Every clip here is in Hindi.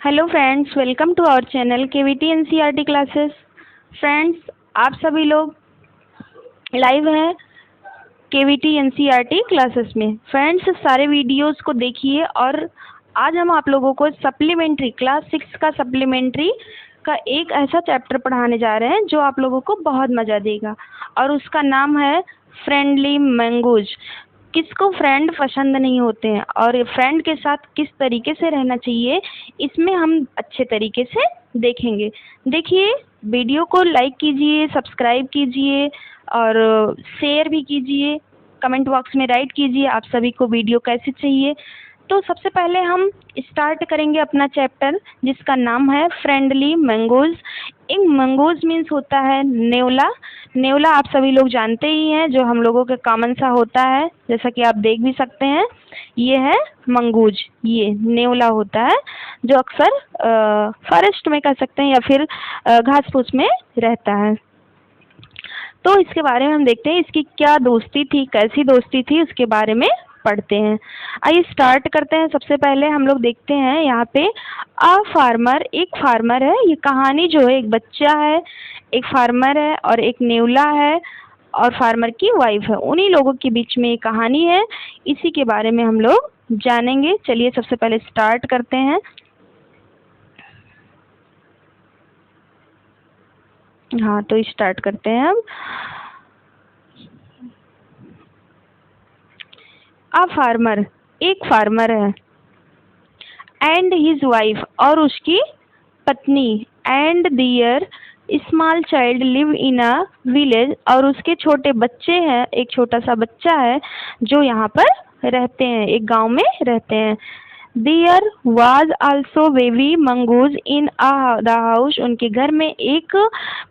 Hello friends, welcome to our channel KVT NCERT classes. Friends, आप सभी लोग लाइव हैं केवीटी एनसीईआरटी क्लासेस में। फ्रेंड्स, सारे वीडियोस को देखिए और आज हम आप लोगों को सप्लीमेंट्री क्लास 6 का सप्लीमेंट्री का एक ऐसा चैप्टर पढ़ाने जा रहे हैं जो आप लोगों को बहुत मज़ा देगा और उसका नाम है फ्रेंडली मैंगोज। किसको फ्रेंड पसंद नहीं होते हैं और फ्रेंड के साथ किस तरीके से रहना चाहिए, इसमें हम अच्छे तरीके से देखेंगे। देखिए, वीडियो को लाइक कीजिए, सब्सक्राइब कीजिए और शेयर भी कीजिए। कमेंट बॉक्स में राइट कीजिए आप सभी को वीडियो कैसी चाहिए। तो सबसे पहले हम स्टार्ट करेंगे अपना चैप्टर जिसका नाम है फ्रेंडली मैंगोज। एक मैंगोज मीन्स होता है नेवला। नेवला आप सभी लोग जानते ही हैं, जो हम लोगों के कॉमन सा होता है, जैसा कि आप देख भी सकते हैं। ये है मंगूज, ये नेवला होता है जो अक्सर फॉरेस्ट में कह सकते हैं या फिर घास फूस में रहता है। तो इसके बारे में हम देखते हैं, इसकी क्या दोस्ती थी, कैसी दोस्ती थी, उसके बारे में पढ़ते हैं। आइए स्टार्ट करते हैं। सबसे पहले हम लोग देखते हैं यहाँ पे अ फार्मर, एक फार्मर है। ये कहानी जो है, एक बच्चा है, एक फार्मर है और एक नेवला है और फार्मर की वाइफ है। उन्हीं लोगों के बीच में एक कहानी है, इसी के बारे में हम लोग जानेंगे। चलिए सबसे पहले स्टार्ट करते हैं। हाँ, तो स्टार्ट करते हैं अब। अ फार्मर, एक फार्मर है, एंड हिज वाइफ, और उसकी पत्नी, and their small child live in a village, और उसके छोटे बच्चे हैं, एक छोटा सा बच्चा है जो यहाँ पर रहते हैं, एक गांव में रहते हैं। There was also baby mongoose in the house, उनके घर में एक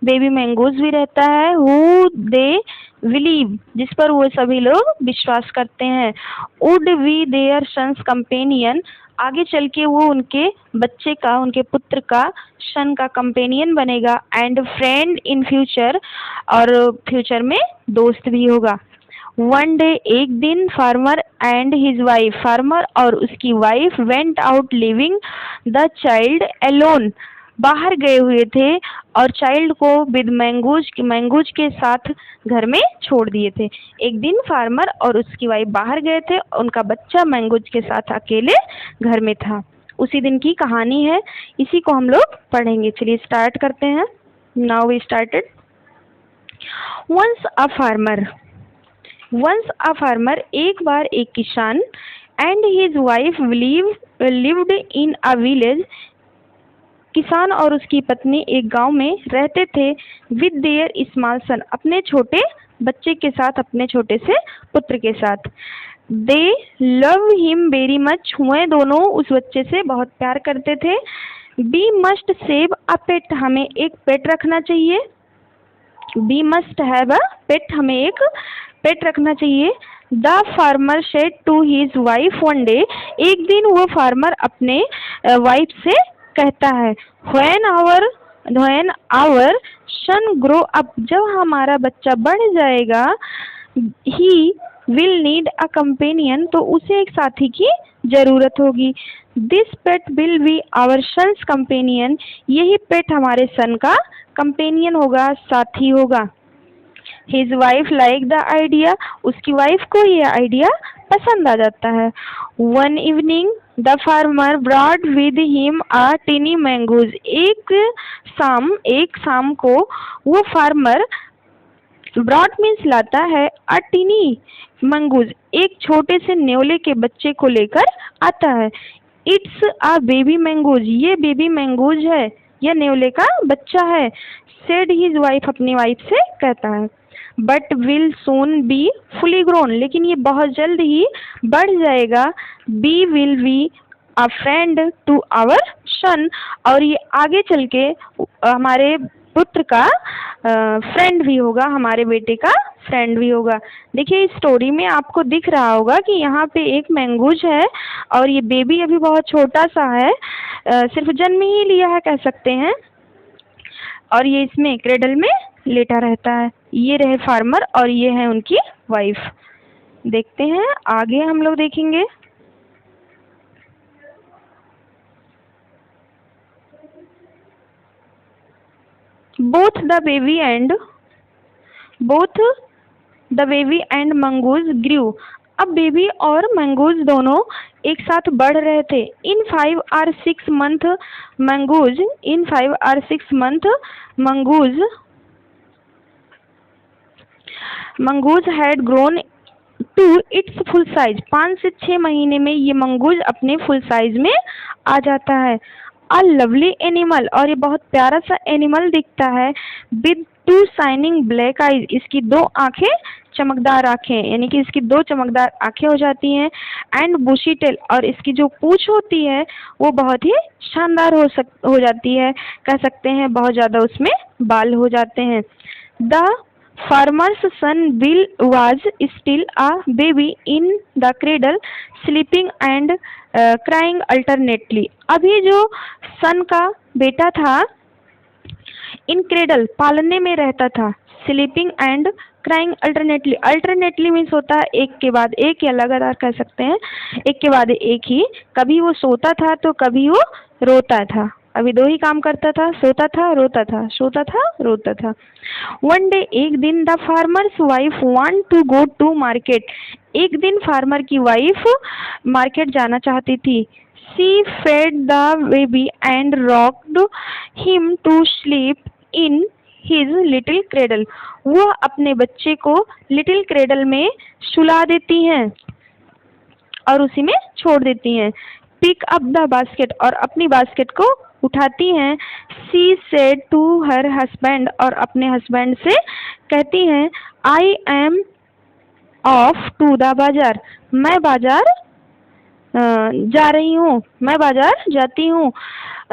बेबी मंगूज भी रहता है। हु दे बिलीव, जिस पर वो सभी लोग विश्वास करते हैं। Would be their son's companion, आगे चल के वो उनके बच्चे का, उनके पुत्र का, सन का कंपेनियन बनेगा। एंड फ्रेंड इन फ्यूचर, और फ्यूचर में दोस्त भी होगा। वन डे, एक दिन, farmer and his wife, farmer और उसकी wife, went out leaving the child alone, बाहर गए हुए थे और चाइल्ड को विद मैंगूज के साथ घर में छोड़ दिए थे। एक दिन फार्मर और उसकी वाइफ बाहर गए थे, उनका बच्चा मैंगूज के साथ अकेले घर में था। उसी दिन की कहानी है, इसी को हम लोग पढ़ेंगे। चलिए स्टार्ट करते हैं। Now we started. Once a farmer, एक बार एक किसान, and his wife lived in a village, किसान और उसकी पत्नी एक गांव में रहते थे। विद देयर स्मॉल सन, अपने छोटे बच्चे के साथ, अपने छोटे से पुत्र के साथ। They love him very much, वह दोनों उस बच्चे से बहुत प्यार करते थे। We must save a pet, हमें एक पेट रखना चाहिए। We must have a pet, हमें एक पेट रखना चाहिए। The farmer said to his wife one day, एक दिन वो फार्मर अपने वाइफ से कहता है, when our son grow up, जब हमारा बच्चा बढ़ जाएगा, he will need a companion, तो उसे एक साथी की जरूरत होगी। This pet will be our son's companion, यही पेट हमारे सन का कंपेनियन होगा, साथी होगा। His wife like the idea, उसकी वाइफ को ये आइडिया पसंद आ जाता है। One evening the farmer brought with him a tiny mongoose, एक शाम को वो फार्मर, ब्रॉड मीन्स लाता है, अ टिनी मंगूज, एक छोटे से नेवले के बच्चे को लेकर आता है। इट्स अ बेबी मैंगूज, ये बेबी मैंगूज है, यह नेवले का बच्चा है। सेड हिज वाइफ, अपनी वाइफ से कहता है। But will soon be fully grown, लेकिन ये बहुत जल्द ही बढ़ जाएगा। Be will be a friend to our son, और ये आगे चल के हमारे पुत्र का फ्रेंड भी होगा, हमारे बेटे का फ्रेंड भी होगा। देखिए, इस स्टोरी में आपको दिख रहा होगा कि यहाँ पे एक मैंगूज है और ये बेबी अभी बहुत छोटा सा है, सिर्फ जन्म ही लिया है कह सकते हैं, और ये इसमें क्रेडल में लेटा रहता है। ये रहे फार्मर और ये है उनकी वाइफ। देखते हैं आगे हम लोग देखेंगे। Both the baby and both the baby and mongoose grew. अब बेबी और मंगूज दोनों एक साथ बढ़ रहे थे। In 5 or 6 month mongoose had grown to its full size. 5 से 6 महीने में ये मंगूज अपने फुल साइज में आ जाता है। अ लवली एनिमल, और ये बहुत प्यारा सा एनिमल दिखता है। विद 2 शाइनिंग ब्लैक आईज, इसकी 2 आंखें, चमकदार आंखें, यानी कि इसकी 2 चमकदार आंखें हो जाती हैं। एंड बुशी टेल, और इसकी जो पूंछ होती है वो बहुत ही शानदार हो जाती है, कह सकते हैं बहुत ज़्यादा उसमें बाल हो जाते हैं। The farmer's son Bill was still a baby in the cradle, sleeping and crying alternately। अभी जो सन का बेटा था इन क्रेडल, पालने में रहता था। Sleeping and crying alternately, alternately means होता है एक के बाद एक, या लगातार कह सकते हैं एक के बाद एक ही। कभी वो सोता था तो कभी वो रोता था। अभी 2 ही काम करता था, सोता था रोता था, सोता था रोता था। वन डे, एक दिन, the farmer's wife want to go to market. एक दिन फार्मर की वाइफ मार्केट जाना चाहती थी। She fed the baby and rocked him to sleep in his little cradle. वो अपने बच्चे को लिटिल क्रेडल में सुला देती हैं और उसी में छोड़ देती हैं। पिक अप द बास्केट, और अपनी बास्केट को उठाती हैं। She said to her husband, और अपने हस्बैंड से कहती हैं, I am off to the bazaar, मैं बाजार जा रही हूँ, मैं बाजार जाती हूँ।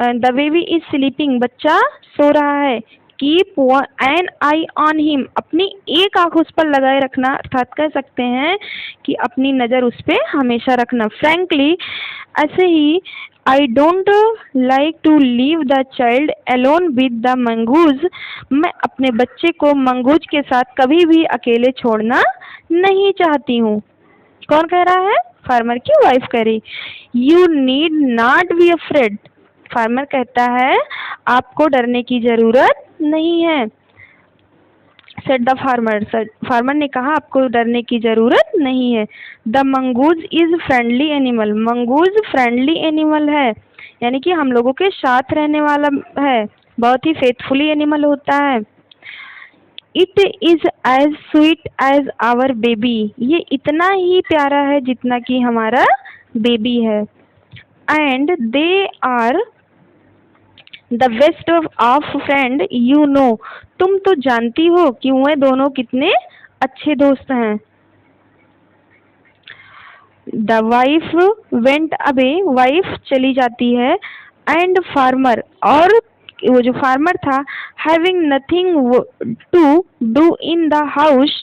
द बेबी इज स्लीपिंग, बच्चा सो रहा है। Keep an I on him, अपनी एक आंख उस पर लगाए रखना, अर्थात कह सकते हैं कि अपनी नज़र उस पर हमेशा रखना। फ्रैंकली, ऐसे ही, I don't like to leave the child alone with the mongoose, मैं अपने बच्चे को मंगूज के साथ कभी भी अकेले छोड़ना नहीं चाहती हूँ। कौन कह रहा है? फार्मर की वाइफ कह रही। You need not be afraid, farmer कहता है आपको डरने की जरूरत नहीं है। सेड द फार्मर, फार्मर ने कहा आपको डरने की जरूरत नहीं है। The mongoose is friendly animal, mongoose friendly animal है, यानी कि हम लोगों के साथ रहने वाला है, बहुत ही फेथफुली एनिमल होता है। It is as sweet as our baby, ये इतना ही प्यारा है जितना कि हमारा बेबी है। And they are the best of friend you know, तुम तो जानती हो कि वे दोनों कितने अच्छे दोस्त हैं। The wife went away, wife चली जाती है। एंड फार्मर, और वो जो फार्मर था, having nothing to do in the house,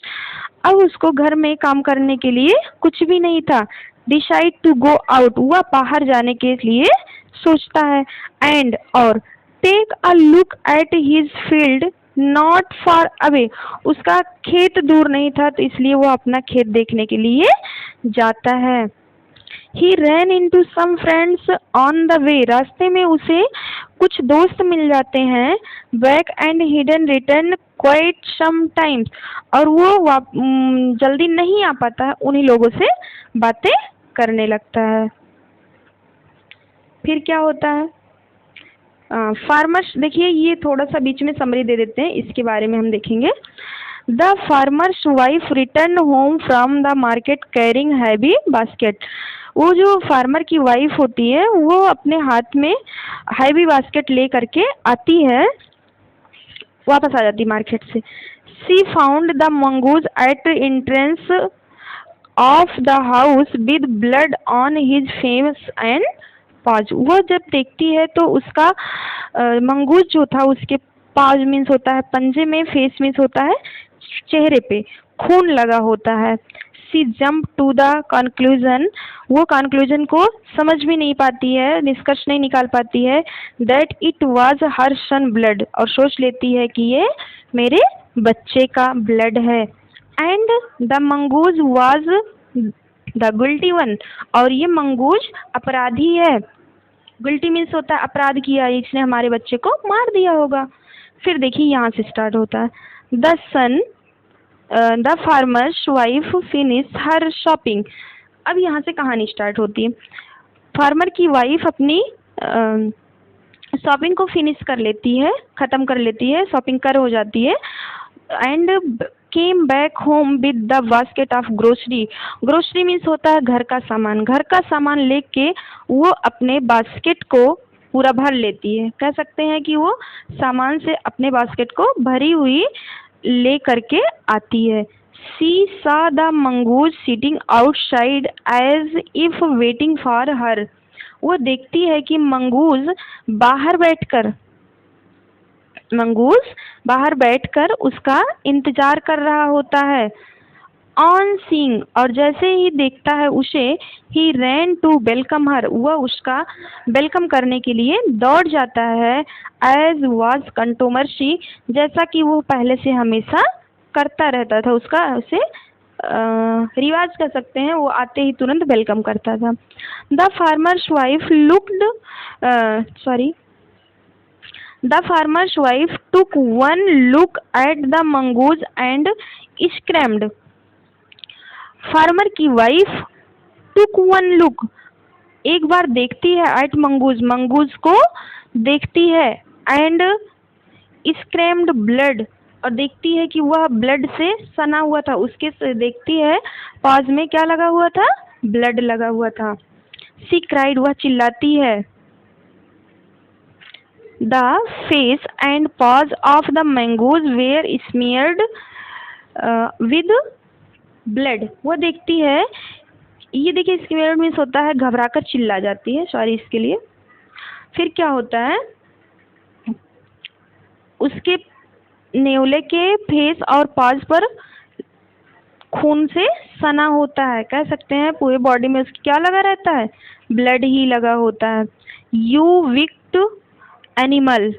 अब उसको घर में काम करने के लिए कुछ भी नहीं था। डिसाइड टू गो आउट, वह बाहर जाने के लिए सोचता है। एंड, और take a look at his field not far away, उसका खेत दूर नहीं था तो इसलिए वो अपना खेत देखने के लिए जाता है। He ran into some friends on the way, रास्ते में उसे कुछ दोस्त मिल जाते हैं। Back and hidden return quite sometimes, और वो जल्दी नहीं आ पाता है, उन्हीं लोगों से बातें करने लगता है। फिर क्या होता है? फार्मर्स, देखिए ये थोड़ा सा बीच में समरी दे देते हैं, इसके बारे में हम देखेंगे। The farmer's wife return home from the market carrying heavy basket, वो जो फार्मर की वाइफ होती है वो अपने हाथ में हैवी बास्केट ले करके आती है, वापस आ जाती मार्केट से। She found the mongoose at entrance of the house with blood on his face and paws, वो जब देखती है तो उसका मंगूज जो था उसके पाज मीन्स होता है पंजे में, फेस मीन्स होता है चेहरे पे, खून लगा होता है। सी जंप टू द कंक्लूजन, वो कंक्लूजन को समझ भी नहीं पाती है, निष्कर्ष नहीं निकाल पाती है। That it was her son blood, और सोच लेती है कि ये मेरे बच्चे का ब्लड है। And the mongoose was the guilty one, और ये मंगूज अपराधी है। गिल्टी मीन्स होता है अपराध किया, इसने हमारे बच्चे को मार दिया होगा। फिर देखिए यहाँ से स्टार्ट होता है, the farmer's wife finish her shopping. अब यहाँ से कहानी स्टार्ट होती है। फार्मर की वाइफ अपनी शॉपिंग को फिनिश कर लेती है, ख़त्म कर लेती है, शॉपिंग कर हो जाती है। And came back home with the basket of grocery. Grocery means होता है घर का सामान। घर का सामान लेके वो अपने बास्केट को पूरा भर लेती है। कह सकते हैं कि वो सामान से अपने बास्केट को भरी हुई ले करके आती है। She saw the mongoose sitting outside as if waiting for her. वो देखती है कि मंगूस बाहर बैठकर उसका इंतजार कर रहा होता है। ऑन सीइंग, और जैसे ही देखता है उसे, ही रैन टू वेलकम हर, वह उसका वेलकम करने के लिए दौड़ जाता है। एज वाज कंटोमर्सी, जैसा कि वो पहले से हमेशा करता रहता था, उसका उसे रिवाज कह सकते हैं, वो आते ही तुरंत वेलकम करता था। The farmer's wife The farmer's wife took one look at the mongoose and screamed. Farmer की वाइफ took one look, एक बार देखती है, at मंगूज को देखती है, and screamed blood, और देखती है कि वह ब्लड से सना हुआ था। उसके से देखती है पास में क्या लगा हुआ था, ब्लड लगा हुआ था। सी क्राइड, वह चिल्लाती है। The face and paws of the mongoose were smeared with blood, वो देखती है, ये देखिए स्मीयर्ड मीन्स होता है घबराकर चिल्ला जाती है, सॉरी इसके लिए। फिर क्या होता है, उसके नेवले के फेस और पाज पर खून से सना होता है। कह सकते हैं पूरे बॉडी में उसकी क्या लगा रहता है, ब्लड ही लगा होता है। यू विक्ड एनिमल,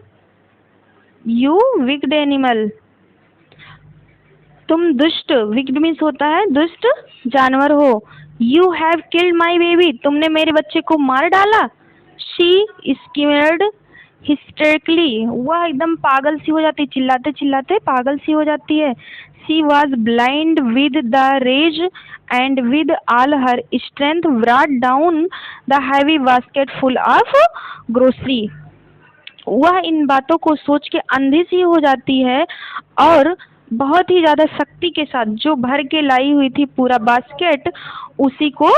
तुम दुष्ट, विक्ड मीन्स होता है दुष्ट जानवर हो। You have killed my baby, तुमने मेरे बच्चे को मार डाला। शी स्कीमर्ड हिस्टेरिकली, वह एकदम पागल सी हो जाती, चिल्लाते चिल्लाते पागल सी हो जाती है। She was blind with the rage and with all her strength brought down the heavy basket full of grocery. वह इन बातों को सोच के अंधी सी हो जाती है और बहुत ही ज़्यादा शक्ति के साथ जो भर के लाई हुई थी पूरा बास्केट, उसी को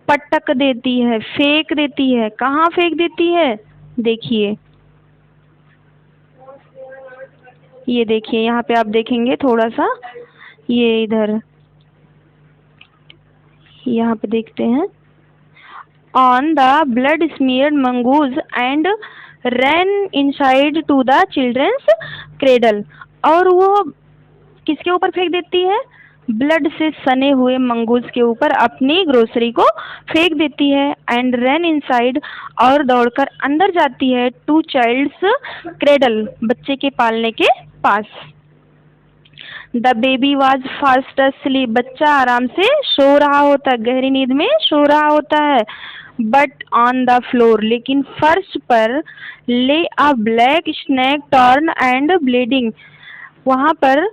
पटक देती है, फेंक देती है। कहाँ फेंक देती है, देखिए, ये देखिए यहाँ पे आप देखेंगे थोड़ा सा, ये इधर यहाँ पे देखते हैं, on the blood smeared mongoose and ran inside to the children's cradle, और वो किसके ऊपर फेंक देती है, ब्लड से सने हुए मंगूज के ऊपर अपनी ग्रोसरी को फेंक देती है। एंड रन इनसाइड, और दौड़कर अंदर जाती है, टू चाइल्ड्स क्रेडल, बच्चे के पालने के पास। The baby was fast asleep, बच्चा आराम से सो रहा होता है, गहरी नींद में सो रहा होता है। बट ऑन द फ्लोर, लेकिन फर्श पर, lay a black snake torn and bleeding, वहाँ पर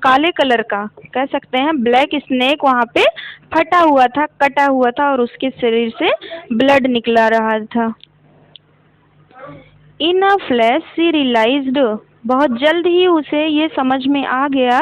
काले कलर का, कह सकते हैं ब्लैक स्नेक वहाँ पे फटा हुआ था, कटा हुआ था, और उसके शरीर से ब्लड निकला रहा था। इन अ फ्लैश शी रियलाइज्ड, बहुत जल्द ही उसे ये समझ में आ गया,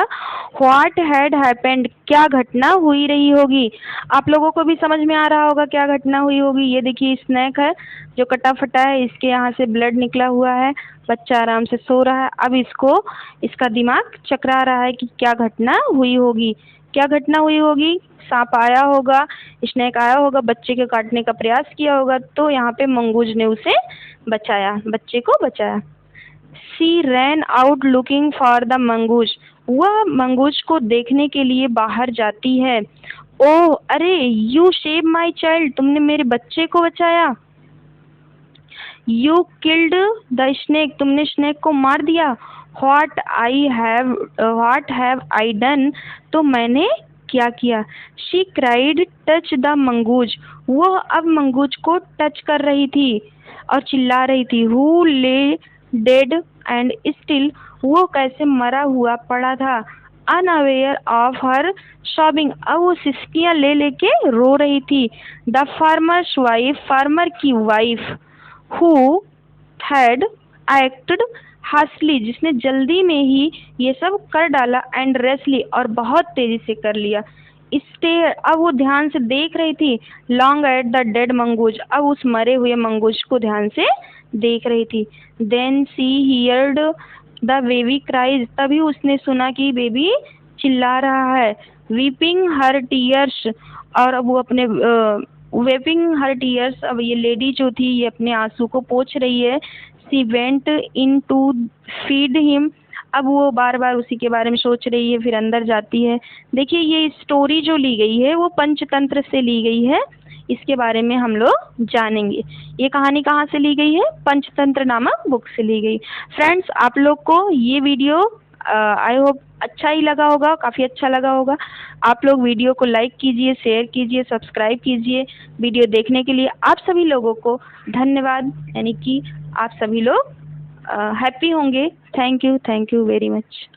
व्हाट हैड हैपेंड, क्या घटना हुई रही होगी। आप लोगों को भी समझ में आ रहा होगा क्या घटना हुई होगी। ये देखिए स्नैक है जो कटा फटा है, इसके यहाँ से ब्लड निकला हुआ है, बच्चा आराम से सो रहा है। अब इसका दिमाग चकरा रहा है कि क्या घटना हुई होगी, क्या घटना हुई होगी। सांप आया होगा, स्नेक आया होगा, बच्चे के काटने का प्रयास किया होगा, तो यहाँ पे मंगूज ने उसे बचाया, बच्चे को बचाया। She ran out looking for the mongoose, वह मंगूज को देखने के लिए बाहर जाती है। ओह अरे, यू सेव माई चाइल्ड, तुमने मेरे बच्चे को बचाया। यू किल्ड द स्नेक, तुमने स्नेक को मार दिया। व्हाट हैव आई डन, तो मैंने क्या किया? She cried touch the mongoose, वो अब मंगूज को टच कर रही थी और चिल्ला रही थी। हु ले डेड एंड स्टिल, वो कैसे मरा हुआ पड़ा था। अनअवेयर ऑफ हर सॉबिंग, अब वो सिसकियां ले लेके रो रही थी। द फार्मर्स वाइफ, फार्मर की वाइफ, हु हैड एक्टेड हास्टली, जिसने जल्दी में ही ये सब कर डाला, एंड रेसली, और बहुत तेजी से कर लिया। स्टेयर, अब वो ध्यान से देख रही थी। Long at the dead mongoose, अब उस मरे हुए मंगूज को ध्यान से देख रही थी। Then she heard the baby cries, तभी उसने सुना कि बेबी चिल्ला रहा है। वीपिंग हर टीयर्स, और अब वो अपने वेपिंग हर टीयर्स, अब ये लेडी जो थी ये अपने आंसू को पोंछ रही है। She went in to feed him, अब वो बार बार उसी के बारे में सोच रही है, फिर अंदर जाती है। देखिए ये स्टोरी जो ली गई है वो पंचतंत्र से ली गई है, इसके बारे में हम लोग जानेंगे। ये कहानी कहाँ से ली गई है? पंचतंत्र नामक बुक से ली गई। फ्रेंड्स, आप लोग को ये वीडियो आई होप अच्छा ही लगा होगा, काफ़ी अच्छा लगा होगा। आप लोग वीडियो को लाइक कीजिए, शेयर कीजिए, सब्सक्राइब कीजिए। वीडियो देखने के लिए आप सभी लोगों को धन्यवाद, यानी कि आप सभी लोग हैप्पी होंगे। Thank you very much.